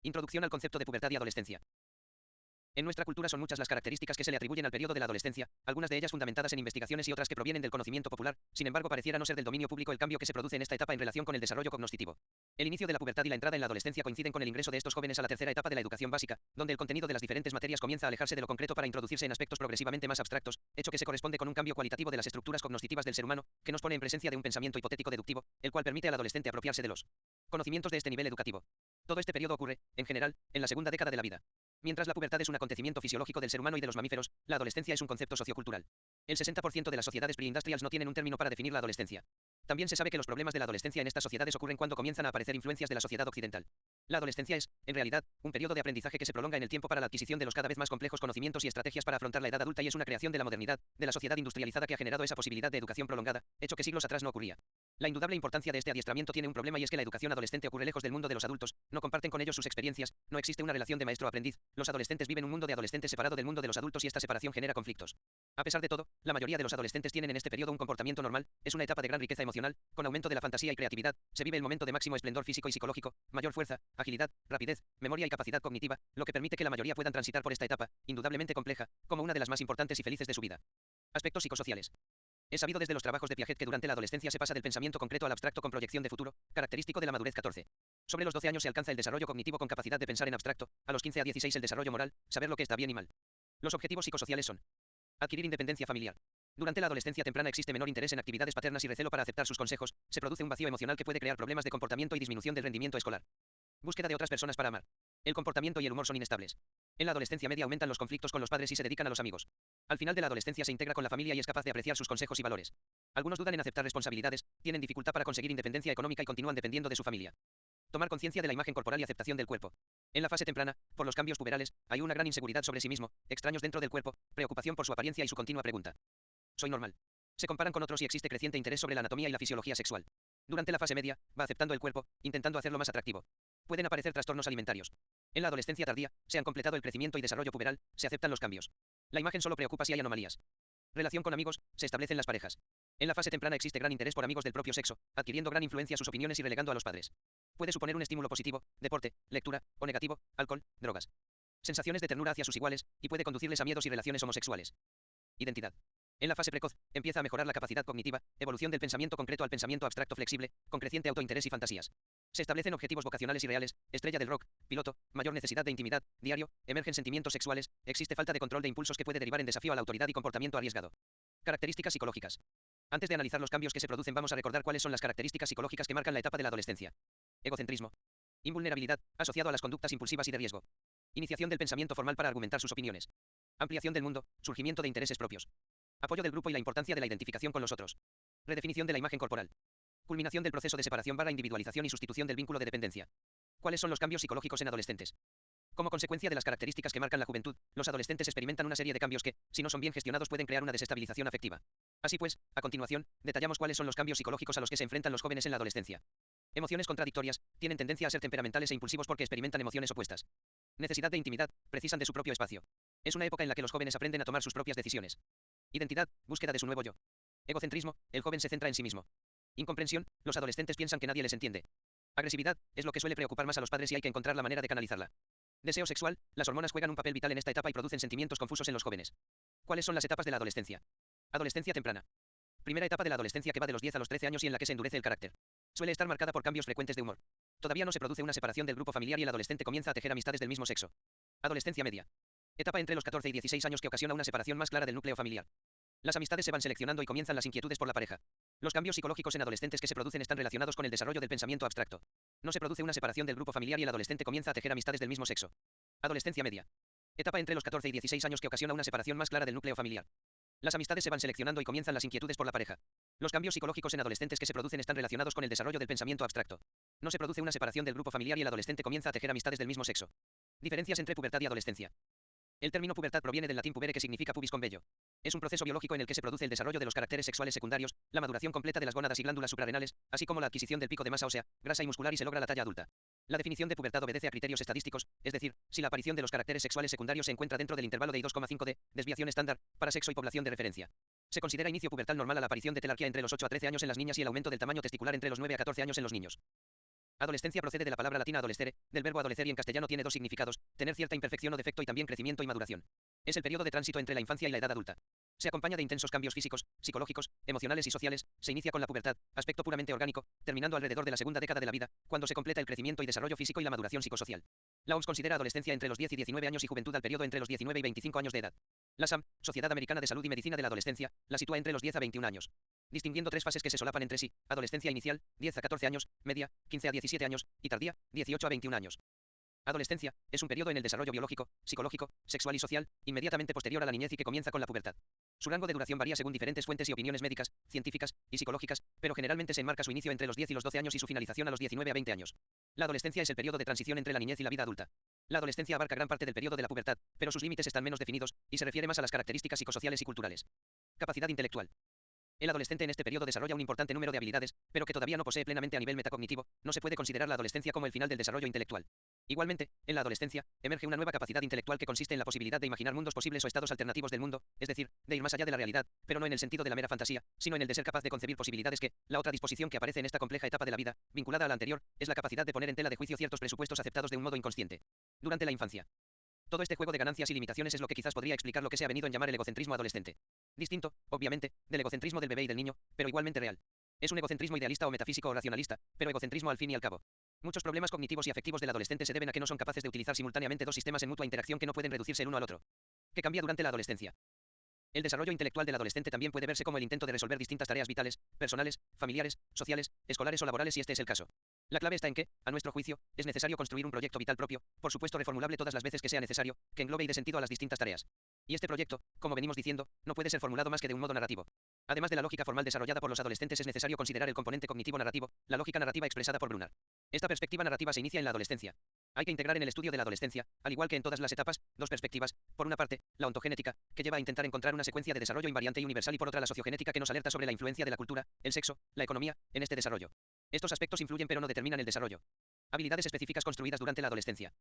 Introducción al concepto de pubertad y adolescencia. En nuestra cultura son muchas las características que se le atribuyen al periodo de la adolescencia, algunas de ellas fundamentadas en investigaciones y otras que provienen del conocimiento popular. Sin embargo, pareciera no ser del dominio público el cambio que se produce en esta etapa en relación con el desarrollo cognitivo. El inicio de la pubertad y la entrada en la adolescencia coinciden con el ingreso de estos jóvenes a la tercera etapa de la educación básica, donde el contenido de las diferentes materias comienza a alejarse de lo concreto para introducirse en aspectos progresivamente más abstractos, hecho que se corresponde con un cambio cualitativo de las estructuras cognitivas del ser humano, que nos pone en presencia de un pensamiento hipotético deductivo, el cual permite al adolescente apropiarse de los conocimientos de este nivel educativo. Todo este periodo ocurre, en general, en la segunda década de la vida. Mientras la pubertad es un acontecimiento fisiológico del ser humano y de los mamíferos, la adolescencia es un concepto sociocultural. El 60% de las sociedades pre-industrials no tienen un término para definir la adolescencia. También se sabe que los problemas de la adolescencia en estas sociedades ocurren cuando comienzan a aparecer influencias de la sociedad occidental. La adolescencia es, en realidad, un periodo de aprendizaje que se prolonga en el tiempo para la adquisición de los cada vez más complejos conocimientos y estrategias para afrontar la edad adulta y es una creación de la modernidad, de la sociedad industrializada que ha generado esa posibilidad de educación prolongada, hecho que siglos atrás no ocurría. La indudable importancia de este adiestramiento tiene un problema y es que la educación adolescente ocurre lejos del mundo de los adultos, no comparten con ellos sus experiencias, no existe una relación de maestro-aprendiz, los adolescentes viven un mundo de adolescentes separado del mundo de los adultos y esta separación genera conflictos. A pesar de todo, la mayoría de los adolescentes tienen en este periodo un comportamiento normal, es una etapa de gran riqueza emocional, con aumento de la fantasía y creatividad, se vive el momento de máximo esplendor físico y psicológico, mayor fuerza, agilidad, rapidez, memoria y capacidad cognitiva, lo que permite que la mayoría puedan transitar por esta etapa, indudablemente compleja, como una de las más importantes y felices de su vida. Aspectos psicosociales. Es sabido desde los trabajos de Piaget que durante la adolescencia se pasa del pensamiento concreto al abstracto con proyección de futuro, característico de la madurez 14. Sobre los 12 años se alcanza el desarrollo cognitivo con capacidad de pensar en abstracto, a los 15 a 16 el desarrollo moral, saber lo que está bien y mal. Los objetivos psicosociales son: adquirir independencia familiar. Durante la adolescencia temprana existe menor interés en actividades paternas y recelo para aceptar sus consejos, se produce un vacío emocional que puede crear problemas de comportamiento y disminución del rendimiento escolar. Búsqueda de otras personas para amar. El comportamiento y el humor son inestables. En la adolescencia media aumentan los conflictos con los padres y se dedican a los amigos. Al final de la adolescencia se integra con la familia y es capaz de apreciar sus consejos y valores. Algunos dudan en aceptar responsabilidades, tienen dificultad para conseguir independencia económica y continúan dependiendo de su familia. Tomar conciencia de la imagen corporal y aceptación del cuerpo. En la fase temprana, por los cambios puberales, hay una gran inseguridad sobre sí mismo, extraños dentro del cuerpo, preocupación por su apariencia y su continua pregunta: ¿soy normal? Se comparan con otros y existe creciente interés sobre la anatomía y la fisiología sexual. Durante la fase media, va aceptando el cuerpo, intentando hacerlo más atractivo. Pueden aparecer trastornos alimentarios. En la adolescencia tardía, se han completado el crecimiento y desarrollo puberal, se aceptan los cambios. La imagen solo preocupa si hay anomalías. Relación con amigos, se establecen las parejas. En la fase temprana existe gran interés por amigos del propio sexo, adquiriendo gran influencia sus opiniones y relegando a los padres. Puede suponer un estímulo positivo, deporte, lectura, o negativo, alcohol, drogas. Sensaciones de ternura hacia sus iguales, y puede conducirles a miedos y relaciones homosexuales. Identidad. En la fase precoz, empieza a mejorar la capacidad cognitiva, evolución del pensamiento concreto al pensamiento abstracto flexible, con creciente autointerés y fantasías. Se establecen objetivos vocacionales y reales, estrella del rock, piloto, mayor necesidad de intimidad, diario, emergen sentimientos sexuales, existe falta de control de impulsos que puede derivar en desafío a la autoridad y comportamiento arriesgado. Características psicológicas. Antes de analizar los cambios que se producen vamos a recordar cuáles son las características psicológicas que marcan la etapa de la adolescencia. Egocentrismo. Invulnerabilidad, asociado a las conductas impulsivas y de riesgo. Iniciación del pensamiento formal para argumentar sus opiniones. Ampliación del mundo, surgimiento de intereses propios. Apoyo del grupo y la importancia de la identificación con los otros. Redefinición de la imagen corporal. Culminación del proceso de separación/individualización y sustitución del vínculo de dependencia. ¿Cuáles son los cambios psicológicos en adolescentes? Como consecuencia de las características que marcan la juventud, los adolescentes experimentan una serie de cambios que, si no son bien gestionados, pueden crear una desestabilización afectiva. Así pues, a continuación, detallamos cuáles son los cambios psicológicos a los que se enfrentan los jóvenes en la adolescencia. Emociones contradictorias, tienen tendencia a ser temperamentales e impulsivos porque experimentan emociones opuestas. Necesidad de intimidad, precisan de su propio espacio. Es una época en la que los jóvenes aprenden a tomar sus propias decisiones. Identidad, búsqueda de su nuevo yo. Egocentrismo, el joven se centra en sí mismo. Incomprensión, los adolescentes piensan que nadie les entiende. Agresividad, es lo que suele preocupar más a los padres y hay que encontrar la manera de canalizarla. Deseo sexual, las hormonas juegan un papel vital en esta etapa y producen sentimientos confusos en los jóvenes. ¿Cuáles son las etapas de la adolescencia? Adolescencia temprana. Primera etapa de la adolescencia que va de los 10 a los 13 años y en la que se endurece el carácter. Suele estar marcada por cambios frecuentes de humor. Todavía no se produce una separación del grupo familiar y el adolescente comienza a tejer amistades del mismo sexo. Adolescencia media. Etapa entre los 14 y 16 años que ocasiona una separación más clara del núcleo familiar. Las amistades se van seleccionando y comienzan las inquietudes por la pareja. Los cambios psicológicos en adolescentes que se producen están relacionados con el desarrollo del pensamiento abstracto. No se produce una separación del grupo familiar y el adolescente comienza a tejer amistades del mismo sexo. Adolescencia media. Etapa entre los 14 y 16 años que ocasiona una separación más clara del núcleo familiar. Las amistades se van seleccionando y comienzan las inquietudes por la pareja. Los cambios psicológicos en adolescentes que se producen están relacionados con el desarrollo del pensamiento abstracto. No se produce una separación del grupo familiar y el adolescente comienza a tejer amistades del mismo sexo. Diferencias entre pubertad y adolescencia. El término pubertad proviene del latín pubere que significa pubis con vello. Es un proceso biológico en el que se produce el desarrollo de los caracteres sexuales secundarios, la maduración completa de las gónadas y glándulas suprarrenales, así como la adquisición del pico de masa ósea, grasa y muscular y se logra la talla adulta. La definición de pubertad obedece a criterios estadísticos, es decir, si la aparición de los caracteres sexuales secundarios se encuentra dentro del intervalo de I2,5 de desviación estándar para sexo y población de referencia. Se considera inicio pubertal normal a la aparición de telarquía entre los 8 a 13 años en las niñas y el aumento del tamaño testicular entre los 9 a 14 años en los niños. Adolescencia procede de la palabra latina adolescere, del verbo adolecer y en castellano tiene dos significados, tener cierta imperfección o defecto y también crecimiento y maduración. Es el periodo de tránsito entre la infancia y la edad adulta. Se acompaña de intensos cambios físicos, psicológicos, emocionales y sociales, se inicia con la pubertad, aspecto puramente orgánico, terminando alrededor de la segunda década de la vida, cuando se completa el crecimiento y desarrollo físico y la maduración psicosocial. La OMS considera adolescencia entre los 10 y 19 años y juventud al periodo entre los 19 y 25 años de edad. La SAM, Sociedad Americana de Salud y Medicina de la Adolescencia, la sitúa entre los 10 a 21 años, distinguiendo tres fases que se solapan entre sí: adolescencia inicial, 10 a 14 años, media, 15 a 17 años, y tardía, 18 a 21 años. Adolescencia es un periodo en el desarrollo biológico, psicológico, sexual y social, inmediatamente posterior a la niñez y que comienza con la pubertad. Su rango de duración varía según diferentes fuentes y opiniones médicas, científicas y psicológicas, pero generalmente se enmarca su inicio entre los 10 y los 12 años y su finalización a los 19 a 20 años. La adolescencia es el periodo de transición entre la niñez y la vida adulta. La adolescencia abarca gran parte del periodo de la pubertad, pero sus límites están menos definidos, y se refiere más a las características psicosociales y culturales. Capacidad intelectual. El adolescente en este periodo desarrolla un importante número de habilidades, pero que todavía no posee plenamente a nivel metacognitivo. No se puede considerar la adolescencia como el final del desarrollo intelectual. Igualmente, en la adolescencia, emerge una nueva capacidad intelectual que consiste en la posibilidad de imaginar mundos posibles o estados alternativos del mundo, es decir, de ir más allá de la realidad, pero no en el sentido de la mera fantasía, sino en el de ser capaz de concebir posibilidades que, la otra disposición que aparece en esta compleja etapa de la vida, vinculada a la anterior, es la capacidad de poner en tela de juicio ciertos presupuestos aceptados de un modo inconsciente. Durante la infancia. Todo este juego de ganancias y limitaciones es lo que quizás podría explicar lo que se ha venido en llamar el egocentrismo adolescente. Distinto, obviamente, del egocentrismo del bebé y del niño, pero igualmente real. Es un egocentrismo idealista o metafísico o racionalista, pero egocentrismo al fin y al cabo. Muchos problemas cognitivos y afectivos del adolescente se deben a que no son capaces de utilizar simultáneamente dos sistemas en mutua interacción que no pueden reducirse el uno al otro. ¿Qué cambia durante la adolescencia? El desarrollo intelectual del adolescente también puede verse como el intento de resolver distintas tareas vitales, personales, familiares, sociales, escolares o laborales si este es el caso. La clave está en que, a nuestro juicio, es necesario construir un proyecto vital propio, por supuesto reformulable todas las veces que sea necesario, que englobe y dé sentido a las distintas tareas. Y este proyecto, como venimos diciendo, no puede ser formulado más que de un modo narrativo. Además de la lógica formal desarrollada por los adolescentes, es necesario considerar el componente cognitivo narrativo, la lógica narrativa expresada por Brunner. Esta perspectiva narrativa se inicia en la adolescencia. Hay que integrar en el estudio de la adolescencia, al igual que en todas las etapas, dos perspectivas: por una parte, la ontogenética, que lleva a intentar encontrar una secuencia de desarrollo invariante y universal, y por otra la sociogenética, que nos alerta sobre la influencia de la cultura, el sexo, la economía, en este desarrollo. Estos aspectos influyen pero no determinan el desarrollo. Habilidades específicas construidas durante la adolescencia.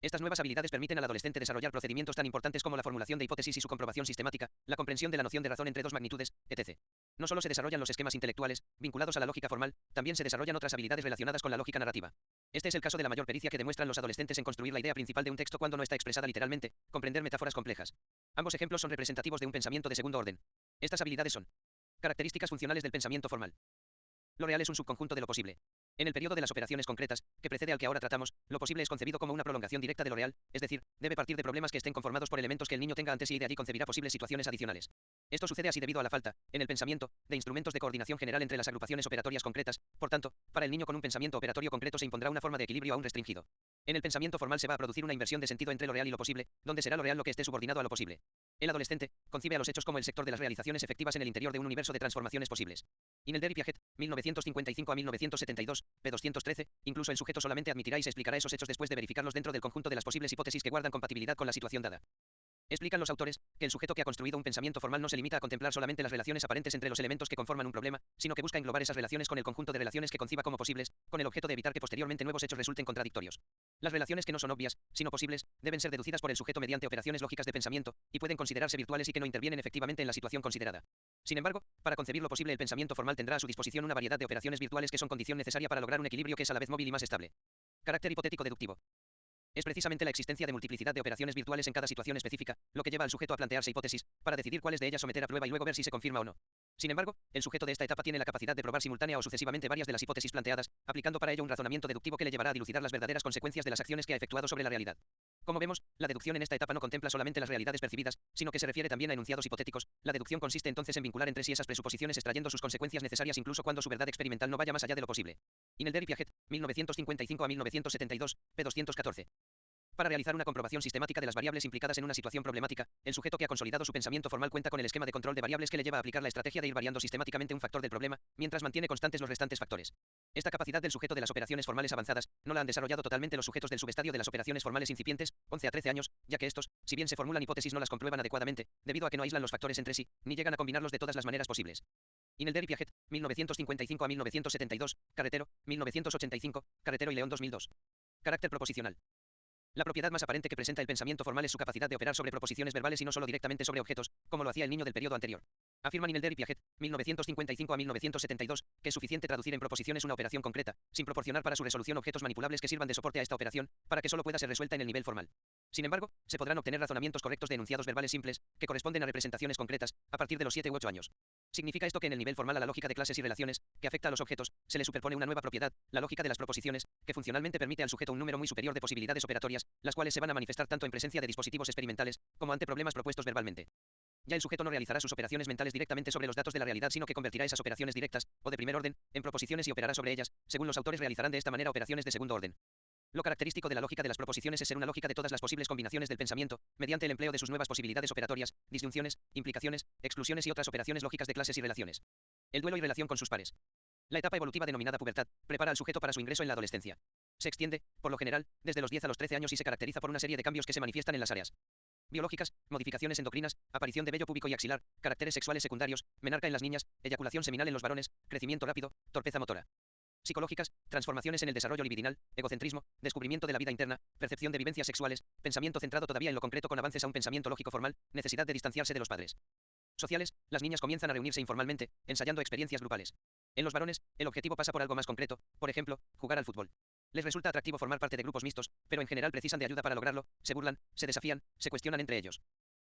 Estas nuevas habilidades permiten al adolescente desarrollar procedimientos tan importantes como la formulación de hipótesis y su comprobación sistemática, la comprensión de la noción de razón entre dos magnitudes, etc. No solo se desarrollan los esquemas intelectuales, vinculados a la lógica formal, también se desarrollan otras habilidades relacionadas con la lógica narrativa. Este es el caso de la mayor pericia que demuestran los adolescentes en construir la idea principal de un texto cuando no está expresada literalmente, comprender metáforas complejas. Ambos ejemplos son representativos de un pensamiento de segundo orden. Estas habilidades son características funcionales del pensamiento formal. Lo real es un subconjunto de lo posible. En el periodo de las operaciones concretas, que precede al que ahora tratamos, lo posible es concebido como una prolongación directa de lo real, es decir, debe partir de problemas que estén conformados por elementos que el niño tenga ante sí y de allí concebirá posibles situaciones adicionales. Esto sucede así debido a la falta, en el pensamiento, de instrumentos de coordinación general entre las agrupaciones operatorias concretas. Por tanto, para el niño con un pensamiento operatorio concreto se impondrá una forma de equilibrio aún restringido. En el pensamiento formal se va a producir una inversión de sentido entre lo real y lo posible, donde será lo real lo que esté subordinado a lo posible. El adolescente concibe a los hechos como el sector de las realizaciones efectivas en el interior de un universo de transformaciones posibles. Inelder y Piaget, 1955 a 1972, p. 213, incluso el sujeto solamente admitirá y se explicará esos hechos después de verificarlos dentro del conjunto de las posibles hipótesis que guardan compatibilidad con la situación dada. Explican los autores que el sujeto que ha construido un pensamiento formal no se limita a contemplar solamente las relaciones aparentes entre los elementos que conforman un problema, sino que busca englobar esas relaciones con el conjunto de relaciones que conciba como posibles, con el objeto de evitar que posteriormente nuevos hechos resulten contradictorios. Las relaciones que no son obvias, sino posibles, deben ser deducidas por el sujeto mediante operaciones lógicas de pensamiento, y pueden considerarse virtuales y que no intervienen efectivamente en la situación considerada. Sin embargo, para concebir lo posible, el pensamiento formal tendrá a su disposición una variedad de operaciones virtuales que son condición necesaria para lograr un equilibrio que es a la vez móvil y más estable. Carácter hipotético deductivo. Es precisamente la existencia de multiplicidad de operaciones virtuales en cada situación específica, lo que lleva al sujeto a plantearse hipótesis, para decidir cuáles de ellas someter a prueba y luego ver si se confirma o no. Sin embargo, el sujeto de esta etapa tiene la capacidad de probar simultánea o sucesivamente varias de las hipótesis planteadas, aplicando para ello un razonamiento deductivo que le llevará a dilucidar las verdaderas consecuencias de las acciones que ha efectuado sobre la realidad. Como vemos, la deducción en esta etapa no contempla solamente las realidades percibidas, sino que se refiere también a enunciados hipotéticos. La deducción consiste entonces en vincular entre sí esas presuposiciones extrayendo sus consecuencias necesarias incluso cuando su verdad experimental no vaya más allá de lo posible. Inelder y Piaget, 1955 a 1972, p. 214. Para realizar una comprobación sistemática de las variables implicadas en una situación problemática, el sujeto que ha consolidado su pensamiento formal cuenta con el esquema de control de variables que le lleva a aplicar la estrategia de ir variando sistemáticamente un factor del problema, mientras mantiene constantes los restantes factores. Esta capacidad del sujeto de las operaciones formales avanzadas no la han desarrollado totalmente los sujetos del subestadio de las operaciones formales incipientes, 11 a 13 años, ya que estos, si bien se formulan hipótesis, no las comprueban adecuadamente, debido a que no aíslan los factores entre sí, ni llegan a combinarlos de todas las maneras posibles. Inelder y Piaget, 1955 a 1972, Carretero, 1985, Carretero y León 2002. Carácter proposicional. La propiedad más aparente que presenta el pensamiento formal es su capacidad de operar sobre proposiciones verbales y no solo directamente sobre objetos, como lo hacía el niño del periodo anterior. Afirman Inelder y Piaget, 1955 a 1972, que es suficiente traducir en proposiciones una operación concreta, sin proporcionar para su resolución objetos manipulables que sirvan de soporte a esta operación, para que solo pueda ser resuelta en el nivel formal. Sin embargo, se podrán obtener razonamientos correctos de enunciados verbales simples, que corresponden a representaciones concretas, a partir de los 7 u 8 años. Significa esto que en el nivel formal a la lógica de clases y relaciones, que afecta a los objetos, se le superpone una nueva propiedad, la lógica de las proposiciones, que funcionalmente permite al sujeto un número muy superior de posibilidades operatorias, las cuales se van a manifestar tanto en presencia de dispositivos experimentales, como ante problemas propuestos verbalmente. Ya el sujeto no realizará sus operaciones mentales directamente sobre los datos de la realidad, sino que convertirá esas operaciones directas, o de primer orden, en proposiciones y operará sobre ellas. Según los autores, realizarán de esta manera operaciones de segundo orden. Lo característico de la lógica de las proposiciones es ser una lógica de todas las posibles combinaciones del pensamiento, mediante el empleo de sus nuevas posibilidades operatorias, disyunciones, implicaciones, exclusiones y otras operaciones lógicas de clases y relaciones. El duelo y relación con sus pares. La etapa evolutiva denominada pubertad prepara al sujeto para su ingreso en la adolescencia. Se extiende, por lo general, desde los 10 a los 13 años y se caracteriza por una serie de cambios que se manifiestan en las áreas biológicas, modificaciones endocrinas, aparición de vello púbico y axilar, caracteres sexuales secundarios, menarca en las niñas, eyaculación seminal en los varones, crecimiento rápido, torpeza motora. Psicológicas, transformaciones en el desarrollo libidinal, egocentrismo, descubrimiento de la vida interna, percepción de vivencias sexuales, pensamiento centrado todavía en lo concreto con avances a un pensamiento lógico formal, necesidad de distanciarse de los padres. Sociales, las niñas comienzan a reunirse informalmente, ensayando experiencias grupales. En los varones, el objetivo pasa por algo más concreto, por ejemplo, jugar al fútbol. Les resulta atractivo formar parte de grupos mixtos, pero en general precisan de ayuda para lograrlo, se burlan, se desafían, se cuestionan entre ellos.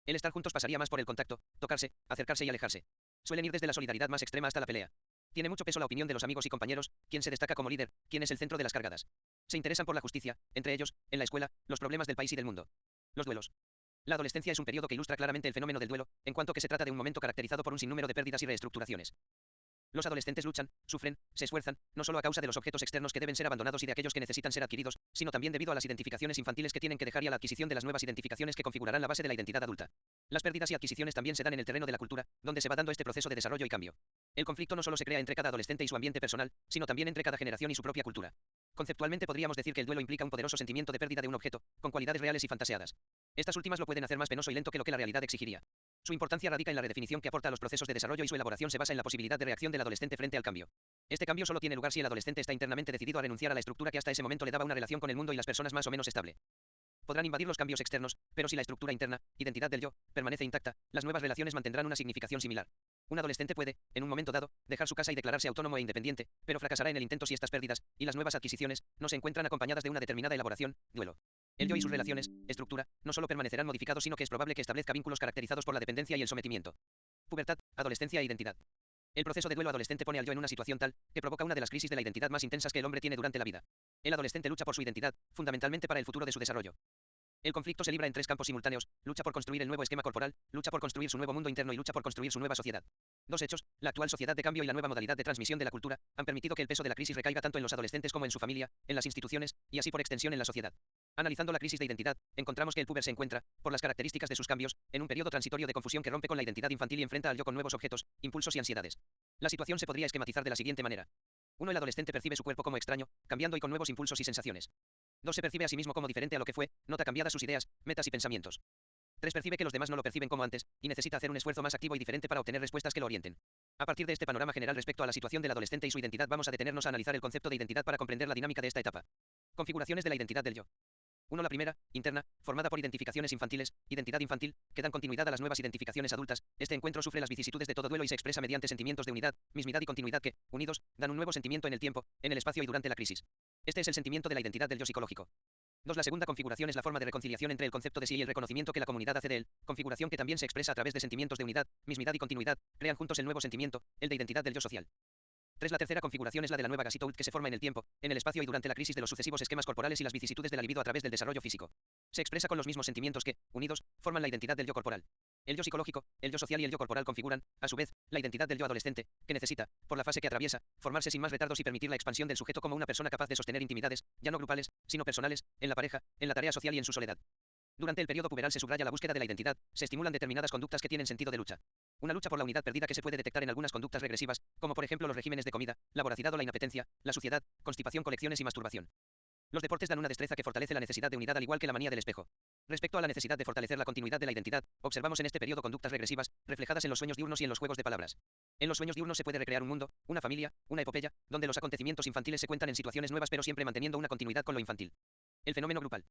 El estar juntos pasaría más por el contacto, tocarse, acercarse y alejarse. Suelen ir desde la solidaridad más extrema hasta la pelea. Tiene mucho peso la opinión de los amigos y compañeros, quién se destaca como líder, quién es el centro de las cargadas. Se interesan por la justicia, entre ellos, en la escuela, los problemas del país y del mundo. Los duelos. La adolescencia es un periodo que ilustra claramente el fenómeno del duelo, en cuanto que se trata de un momento caracterizado por un sinnúmero de pérdidas y reestructuraciones. Los adolescentes luchan, sufren, se esfuerzan, no solo a causa de los objetos externos que deben ser abandonados y de aquellos que necesitan ser adquiridos, sino también debido a las identificaciones infantiles que tienen que dejar y a la adquisición de las nuevas identificaciones que configurarán la base de la identidad adulta. Las pérdidas y adquisiciones también se dan en el terreno de la cultura, donde se va dando este proceso de desarrollo y cambio. El conflicto no solo se crea entre cada adolescente y su ambiente personal, sino también entre cada generación y su propia cultura. Conceptualmente podríamos decir que el duelo implica un poderoso sentimiento de pérdida de un objeto, con cualidades reales y fantaseadas. Estas últimas lo pueden hacer más penoso y lento que lo que la realidad exigiría. Su importancia radica en la redefinición que aporta a los procesos de desarrollo y su elaboración se basa en la posibilidad de reacción del adolescente frente al cambio. Este cambio solo tiene lugar si el adolescente está internamente decidido a renunciar a la estructura que hasta ese momento le daba una relación con el mundo y las personas más o menos estable. Podrán invadir los cambios externos, pero si la estructura interna, identidad del yo, permanece intacta, las nuevas relaciones mantendrán una significación similar. Un adolescente puede, en un momento dado, dejar su casa y declararse autónomo e independiente, pero fracasará en el intento si estas pérdidas, y las nuevas adquisiciones, no se encuentran acompañadas de una determinada elaboración, duelo. El yo y sus relaciones, estructura, no solo permanecerán modificados sino que es probable que establezca vínculos caracterizados por la dependencia y el sometimiento. Pubertad, adolescencia e identidad. El proceso de duelo adolescente pone al yo en una situación tal, que provoca una de las crisis de la identidad más intensas que el hombre tiene durante la vida. El adolescente lucha por su identidad, fundamentalmente para el futuro de su desarrollo. El conflicto se libra en tres campos simultáneos, lucha por construir el nuevo esquema corporal, lucha por construir su nuevo mundo interno y lucha por construir su nueva sociedad. Dos hechos, la actual sociedad de cambio y la nueva modalidad de transmisión de la cultura, han permitido que el peso de la crisis recaiga tanto en los adolescentes como en su familia, en las instituciones, y así por extensión en la sociedad. Analizando la crisis de identidad, encontramos que el puber se encuentra, por las características de sus cambios, en un periodo transitorio de confusión que rompe con la identidad infantil y enfrenta al yo con nuevos objetos, impulsos y ansiedades. La situación se podría esquematizar de la siguiente manera. 1. El adolescente percibe su cuerpo como extraño, cambiando y con nuevos impulsos y sensaciones. 2. Se percibe a sí mismo como diferente a lo que fue, nota cambiadas sus ideas, metas y pensamientos. 3. Percibe que los demás no lo perciben como antes, y necesita hacer un esfuerzo más activo y diferente para obtener respuestas que lo orienten. A partir de este panorama general respecto a la situación del adolescente y su identidad, vamos a detenernos a analizar el concepto de identidad para comprender la dinámica de esta etapa. Configuraciones de la identidad del yo. 1. La primera, interna, formada por identificaciones infantiles, identidad infantil, que dan continuidad a las nuevas identificaciones adultas. Este encuentro sufre las vicisitudes de todo duelo y se expresa mediante sentimientos de unidad, mismidad y continuidad que, unidos, dan un nuevo sentimiento en el tiempo, en el espacio y durante la crisis. Este es el sentimiento de la identidad del yo psicológico. 2. La segunda configuración es la forma de reconciliación entre el concepto de sí y el reconocimiento que la comunidad hace de él, configuración que también se expresa a través de sentimientos de unidad, mismidad y continuidad, crean juntos el nuevo sentimiento, el de identidad del yo social. 3. La tercera configuración es la de la nueva gasitout que se forma en el tiempo, en el espacio y durante la crisis de los sucesivos esquemas corporales y las vicisitudes de la libido a través del desarrollo físico. Se expresa con los mismos sentimientos que, unidos, forman la identidad del yo corporal. El yo psicológico, el yo social y el yo corporal configuran, a su vez, la identidad del yo adolescente, que necesita, por la fase que atraviesa, formarse sin más retardos y permitir la expansión del sujeto como una persona capaz de sostener intimidades, ya no grupales, sino personales, en la pareja, en la tarea social y en su soledad. Durante el periodo puberal se subraya la búsqueda de la identidad, se estimulan determinadas conductas que tienen sentido de lucha. Una lucha por la unidad perdida que se puede detectar en algunas conductas regresivas, como por ejemplo los regímenes de comida, la voracidad o la inapetencia, la suciedad, constipación, colecciones y masturbación. Los deportes dan una destreza que fortalece la necesidad de unidad al igual que la manía del espejo. Respecto a la necesidad de fortalecer la continuidad de la identidad, observamos en este periodo conductas regresivas, reflejadas en los sueños diurnos y en los juegos de palabras. En los sueños diurnos se puede recrear un mundo, una familia, una epopeya, donde los acontecimientos infantiles se cuentan en situaciones nuevas pero siempre manteniendo una continuidad con lo infantil. El fenómeno grupal.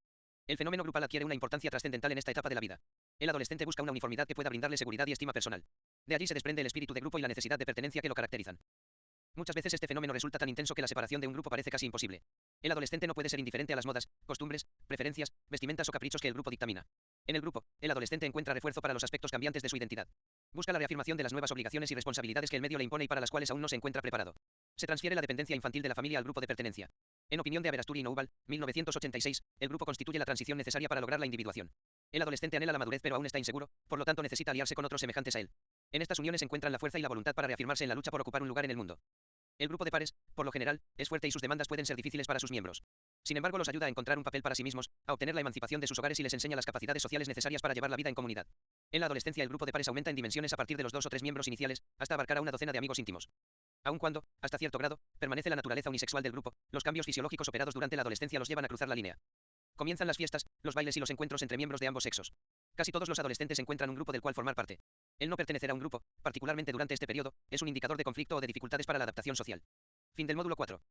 El fenómeno grupal adquiere una importancia trascendental en esta etapa de la vida. El adolescente busca una uniformidad que pueda brindarle seguridad y estima personal. De allí se desprende el espíritu de grupo y la necesidad de pertenencia que lo caracterizan. Muchas veces este fenómeno resulta tan intenso que la separación de un grupo parece casi imposible. El adolescente no puede ser indiferente a las modas, costumbres, preferencias, vestimentas o caprichos que el grupo dictamina. En el grupo, el adolescente encuentra refuerzo para los aspectos cambiantes de su identidad. Busca la reafirmación de las nuevas obligaciones y responsabilidades que el medio le impone y para las cuales aún no se encuentra preparado. Se transfiere la dependencia infantil de la familia al grupo de pertenencia. En opinión de Aberasturi y Noubal, 1986, el grupo constituye la transición necesaria para lograr la individuación. El adolescente anhela la madurez pero aún está inseguro, por lo tanto necesita aliarse con otros semejantes a él. En estas uniones encuentran la fuerza y la voluntad para reafirmarse en la lucha por ocupar un lugar en el mundo. El grupo de pares, por lo general, es fuerte y sus demandas pueden ser difíciles para sus miembros. Sin embargo, los ayuda a encontrar un papel para sí mismos, a obtener la emancipación de sus hogares y les enseña las capacidades sociales necesarias para llevar la vida en comunidad. En la adolescencia el grupo de pares aumenta en dimensiones a partir de los 2 o 3 miembros iniciales, hasta abarcar a una docena de amigos íntimos. Aun cuando, hasta cierto grado, permanece la naturaleza unisexual del grupo, los cambios fisiológicos operados durante la adolescencia los llevan a cruzar la línea. Comienzan las fiestas, los bailes y los encuentros entre miembros de ambos sexos. Casi todos los adolescentes encuentran un grupo del cual formar parte. El no pertenecer a un grupo, particularmente durante este periodo, es un indicador de conflicto o de dificultades para la adaptación social. Fin del módulo 4.